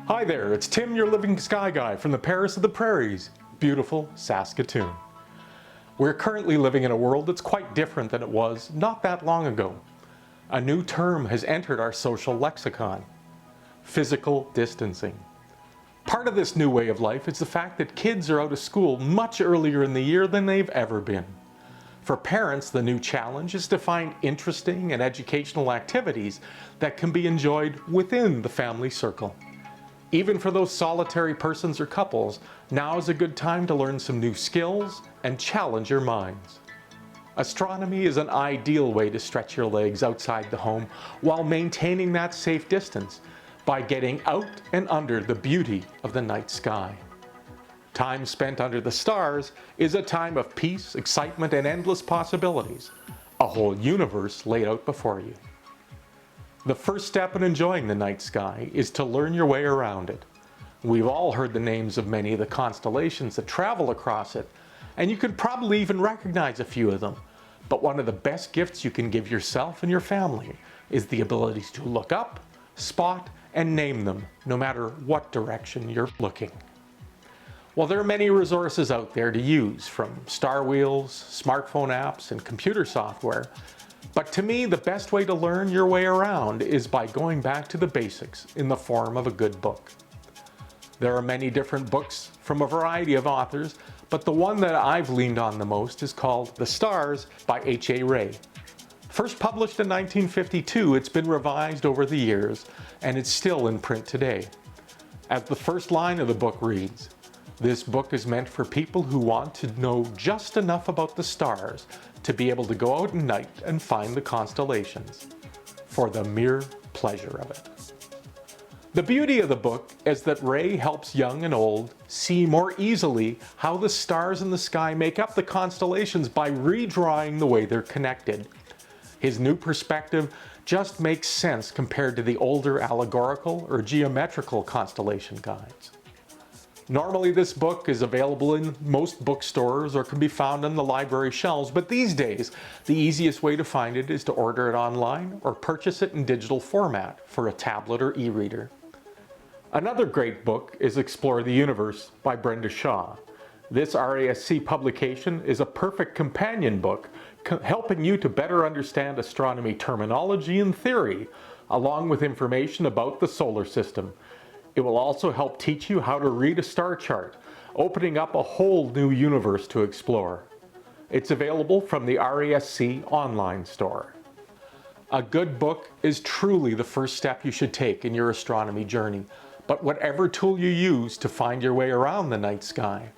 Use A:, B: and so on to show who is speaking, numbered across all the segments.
A: Hi there, it's Tim, your living sky guy from the Paris of the Prairies, beautiful Saskatoon. We're currently living in a world that's quite different than it was not that long ago. A new term has entered our social lexicon: physical distancing. Part of this new way of life is the fact that kids are out of school much earlier in the year than they've ever been. For parents, the new challenge is to find interesting and educational activities that can be enjoyed within the family circle. Even for those solitary persons or couples, now is a good time to learn some new skills and challenge your minds. Astronomy is an ideal way to stretch your legs outside the home while maintaining that safe distance by getting out and under the beauty of the night sky. Time spent under the stars is a time of peace, excitement, and endless possibilities. A whole universe laid out before you. The first step in enjoying the night sky is to learn your way around it. We've all heard the names of many of the constellations that travel across it, and you can probably even recognize a few of them. But one of the best gifts you can give yourself and your family is the ability to look up, spot, and name them, no matter what direction you're looking. Well, there are many resources out there to use, from star wheels, smartphone apps, and computer software. But to me, the best way to learn your way around is by going back to the basics in the form of a good book. There are many different books from a variety of authors, but the one that I've leaned on the most is called The Stars by H.A. Rey. First published in 1952, it's been revised over the years, and it's still in print today. As the first line of the book reads, "This book is meant for people who want to know just enough about the stars to be able to go out at night and find the constellations, for the mere pleasure of it." The beauty of the book is that Rey helps young and old see more easily how the stars in the sky make up the constellations by redrawing the way they're connected. His new perspective just makes sense compared to the older allegorical or geometrical constellation guides. Normally this book is available in most bookstores or can be found on the library shelves, but these days the easiest way to find it is to order it online or purchase it in digital format for a tablet or e-reader. Another great book is Explore the Universe by Brenda Shaw. This RASC publication is a perfect companion book helping you to better understand astronomy terminology and theory, along with information about the solar system. It will also help teach you how to read a star chart, opening up a whole new universe to explore. It's available from the RASC online store. A good book is truly the first step you should take in your astronomy journey, but whatever tool you use to find your way around the night sky,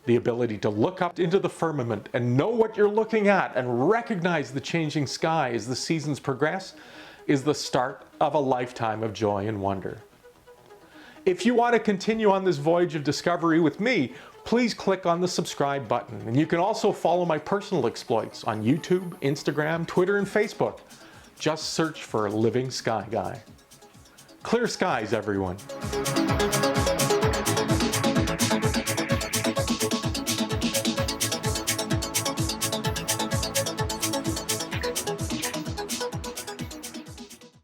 A: the ability to look up into the firmament and know what you're looking at and recognize the changing sky as the seasons progress is the start of a lifetime of joy and wonder. If you want to continue on this voyage of discovery with me, please click on the subscribe button. And you can also follow my personal exploits on YouTube, Instagram, Twitter, and Facebook. Just search for Living Sky Guy. Clear skies, everyone.